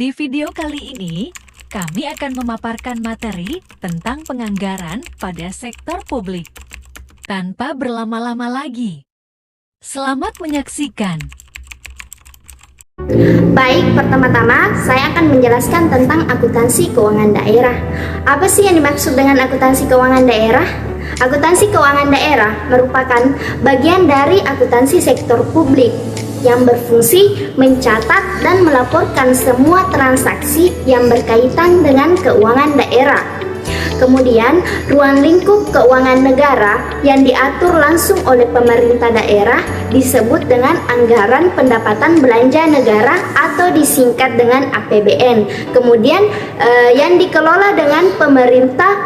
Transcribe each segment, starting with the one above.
Di video kali ini, kami akan memaparkan materi tentang penganggaran pada sektor publik. Tanpa berlama-lama lagi, selamat menyaksikan. Baik, pertama-tama saya akan menjelaskan tentang akuntansi keuangan daerah. Apa sih yang dimaksud dengan akuntansi keuangan daerah? Akuntansi keuangan daerah merupakan bagian dari akuntansi sektor publik yang berfungsi mencatat dan melaporkan semua transaksi yang berkaitan dengan keuangan daerah. Kemudian, ruang lingkup keuangan negara yang diatur langsung oleh pemerintah daerah disebut dengan anggaran pendapatan belanja negara atau disingkat dengan APBN. Kemudian, yang dikelola dengan pemerintah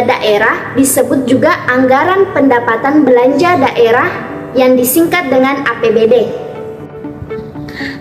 daerah disebut juga anggaran pendapatan belanja daerah yang disingkat dengan APBD.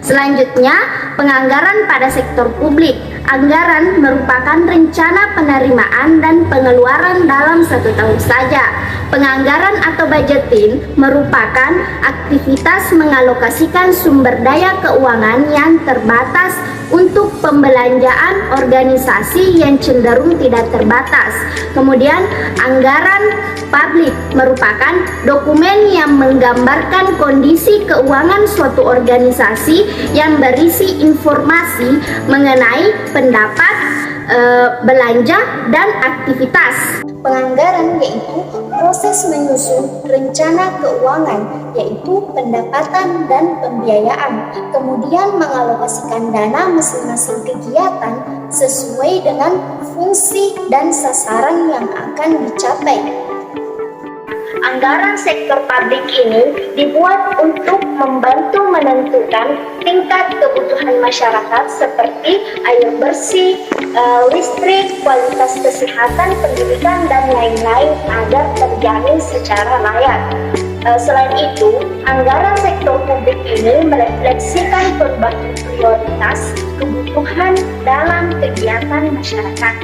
Selanjutnya, penganggaran pada sektor publik. Anggaran merupakan rencana penerimaan dan pengeluaran dalam satu tahun saja. Penganggaran atau budgeting merupakan aktivitas mengalokasikan sumber daya keuangan yang terbatas untuk pembelanjaan organisasi yang cenderung tidak terbatas. Kemudian, anggaran publik merupakan dokumen yang menggambarkan kondisi keuangan suatu organisasi yang berisi informasi mengenai pendapat, belanja, dan aktivitas. Penganggaran yaitu proses menyusun rencana keuangan, yaitu pendapatan dan pembiayaan, kemudian mengalokasikan dana masing-masing kegiatan sesuai dengan fungsi dan sasaran yang akan dicapai. Anggaran sektor publik ini dibuat untuk membantu menentukan tingkat kebutuhan masyarakat seperti air bersih, listrik, kualitas kesehatan, pendidikan, dan lain-lain agar terjamin secara layak. Selain itu, anggaran sektor publik ini merefleksikan berbagai prioritas kebutuhan dalam kegiatan masyarakat.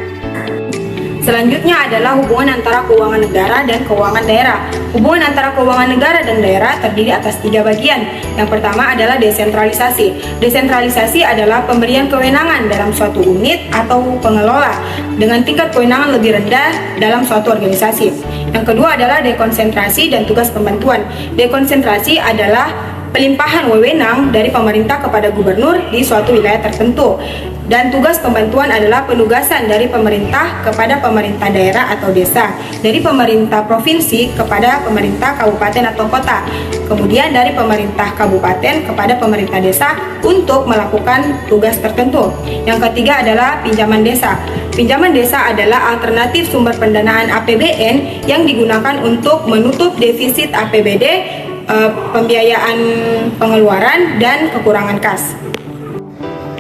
Selanjutnya adalah hubungan antara keuangan negara dan keuangan daerah. Hubungan antara keuangan negara dan daerah terdiri atas 3 bagian. Yang pertama adalah desentralisasi. Desentralisasi adalah pemberian kewenangan dalam suatu unit atau pengelola dengan tingkat kewenangan lebih rendah dalam suatu organisasi. Yang kedua adalah dekonsentrasi dan tugas pembantuan. Dekonsentrasi adalah pelimpahan wewenang dari pemerintah kepada gubernur di suatu wilayah tertentu. Dan tugas pembantuan adalah penugasan dari pemerintah kepada pemerintah daerah atau desa, dari pemerintah provinsi kepada pemerintah kabupaten atau kota, kemudian dari pemerintah kabupaten kepada pemerintah desa untuk melakukan tugas tertentu. Yang ketiga adalah pinjaman desa. Pinjaman desa adalah alternatif sumber pendanaan APBN yang digunakan untuk menutup defisit APBD, pembiayaan pengeluaran, dan kekurangan kas.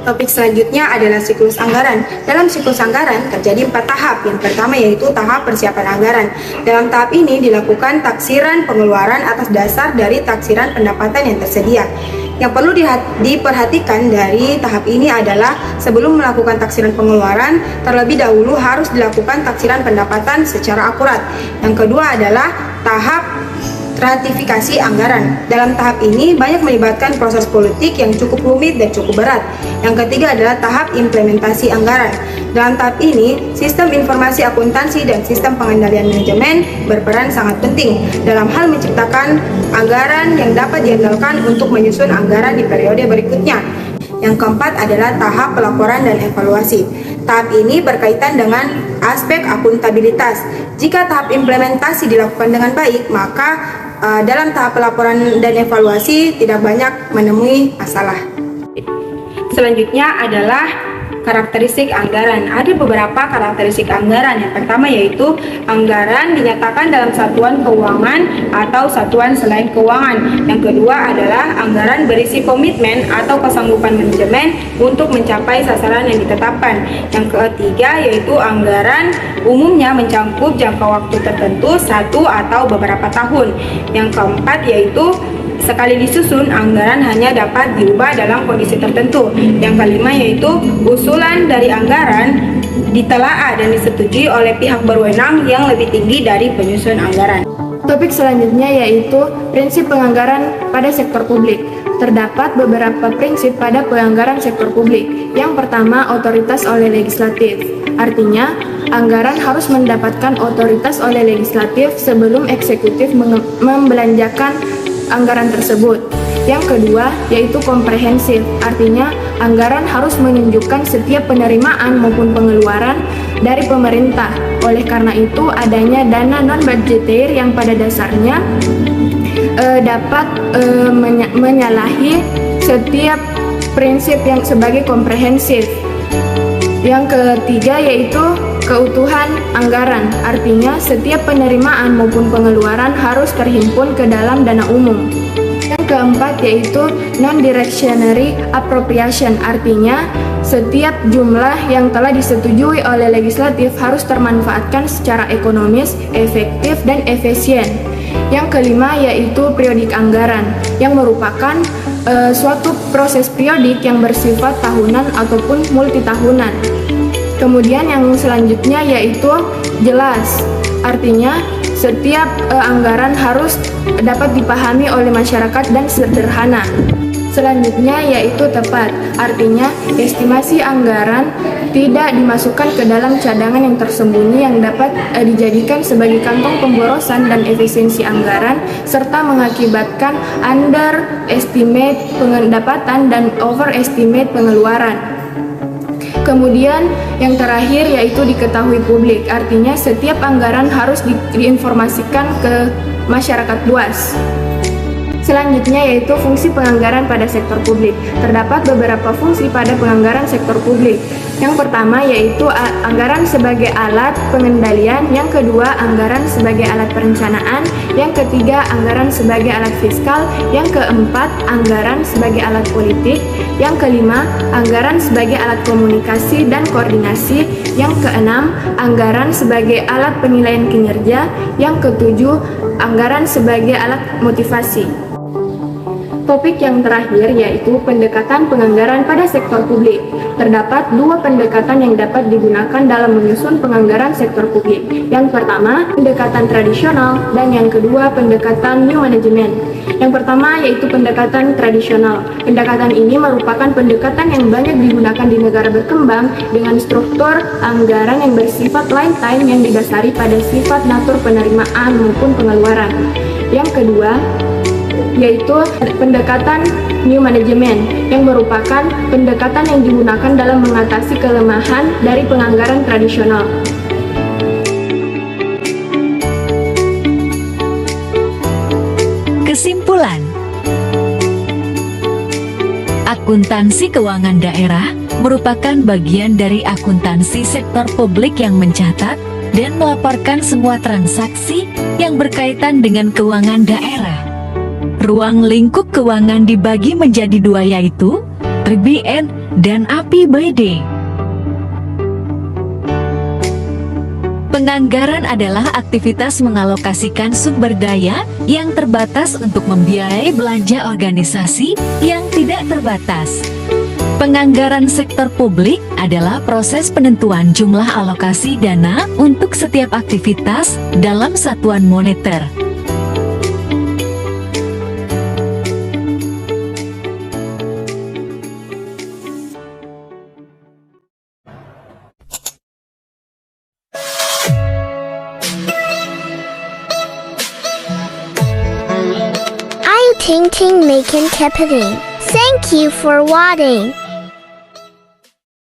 Topik selanjutnya adalah siklus anggaran. Dalam siklus anggaran terjadi 4 tahap. Yang pertama yaitu tahap persiapan anggaran. Dalam tahap ini dilakukan taksiran pengeluaran atas dasar dari taksiran pendapatan yang tersedia. Yang perlu diperhatikan dari tahap ini adalah sebelum melakukan taksiran pengeluaran, terlebih dahulu harus dilakukan taksiran pendapatan secara akurat. Yang kedua adalah tahap ratifikasi anggaran. Dalam tahap ini banyak melibatkan proses politik yang cukup rumit dan cukup berat. Yang ketiga adalah tahap implementasi anggaran. Dalam tahap ini, sistem informasi akuntansi dan sistem pengendalian manajemen berperan sangat penting dalam hal menciptakan anggaran yang dapat diandalkan untuk menyusun anggaran di periode berikutnya. Yang keempat adalah tahap pelaporan dan evaluasi. Tahap ini berkaitan dengan aspek akuntabilitas. Jika tahap implementasi dilakukan dengan baik, maka dalam tahap pelaporan dan evaluasi tidak banyak menemui masalah. Selanjutnya adalah karakteristik anggaran. Ada beberapa karakteristik anggaran. Yang pertama yaitu anggaran dinyatakan dalam satuan keuangan atau satuan selain keuangan. Yang kedua adalah anggaran berisi komitmen atau kesanggupan manajemen untuk mencapai sasaran yang ditetapkan. Yang ketiga yaitu anggaran umumnya mencakup jangka waktu tertentu 1 atau beberapa tahun. Yang keempat yaitu sekali disusun, anggaran hanya dapat diubah dalam kondisi tertentu. Yang kelima yaitu usulan dari anggaran ditelaah dan disetujui oleh pihak berwenang yang lebih tinggi dari penyusun anggaran. Topik selanjutnya yaitu prinsip penganggaran pada sektor publik. terdapat beberapa prinsip pada penganggaran sektor publik. Yang pertama, otoritas oleh legislatif. Artinya, anggaran harus mendapatkan otoritas oleh legislatif sebelum eksekutif membelanjakan anggaran tersebut. Yang kedua, yaitu komprehensif. Artinya, anggaran harus menunjukkan setiap penerimaan maupun pengeluaran dari pemerintah. Oleh karena itu, adanya dana non-budgeter yang pada dasarnya dapat menyalahi setiap prinsip yang sebagai komprehensif. Yang ketiga yaitu keutuhan anggaran, artinya setiap penerimaan maupun pengeluaran harus terhimpun ke dalam dana umum. Yang keempat yaitu non-directionary appropriation, artinya setiap jumlah yang telah disetujui oleh legislatif harus termanfaatkan secara ekonomis, efektif, dan efisien. Yang kelima yaitu periodik anggaran, yang merupakan suatu proses periodik yang bersifat tahunan ataupun multitahunan. Kemudian yang selanjutnya yaitu jelas, artinya setiap anggaran harus dapat dipahami oleh masyarakat dan sederhana. Selanjutnya yaitu tepat, artinya estimasi anggaran tidak dimasukkan ke dalam cadangan yang tersembunyi yang dapat dijadikan sebagai kantong pemborosan dan efisiensi anggaran, serta mengakibatkan underestimate pendapatan dan overestimate pengeluaran. Kemudian yang terakhir yaitu diketahui publik, artinya setiap anggaran harus diinformasikan ke masyarakat luas. Selanjutnya yaitu fungsi penganggaran pada sektor publik. Terdapat beberapa fungsi pada penganggaran sektor publik. Yang pertama yaitu anggaran sebagai alat pengendalian, yang kedua anggaran sebagai alat perencanaan, yang ketiga anggaran sebagai alat fiskal, yang keempat anggaran sebagai alat politik, yang kelima anggaran sebagai alat komunikasi dan koordinasi, yang keenam anggaran sebagai alat penilaian kinerja, yang ketujuh anggaran sebagai alat motivasi. Topik yang terakhir yaitu pendekatan penganggaran pada sektor publik. Terdapat dua pendekatan yang dapat digunakan dalam menyusun penganggaran sektor publik. Yang pertama, pendekatan tradisional, dan yang kedua, pendekatan new management. Yang pertama yaitu pendekatan tradisional. Pendekatan ini merupakan pendekatan yang banyak digunakan di negara berkembang dengan struktur anggaran yang bersifat lifetime yang didasari pada sifat natur penerimaan maupun pengeluaran. Yang kedua, yaitu pendekatan new management yang merupakan pendekatan yang digunakan dalam mengatasi kelemahan dari penganggaran tradisional. Kesimpulan, akuntansi keuangan daerah merupakan bagian dari akuntansi sektor publik yang mencatat dan melaporkan semua transaksi yang berkaitan dengan keuangan daerah. Ruang lingkup keuangan dibagi menjadi dua yaitu APBN dan APBD. Penganggaran adalah aktivitas mengalokasikan sumber daya yang terbatas untuk membiayai belanja organisasi yang tidak terbatas. Penganggaran sektor publik adalah proses penentuan jumlah alokasi dana untuk setiap aktivitas dalam satuan moneter. Ting Ting Making Kepiting. Thank you for watching.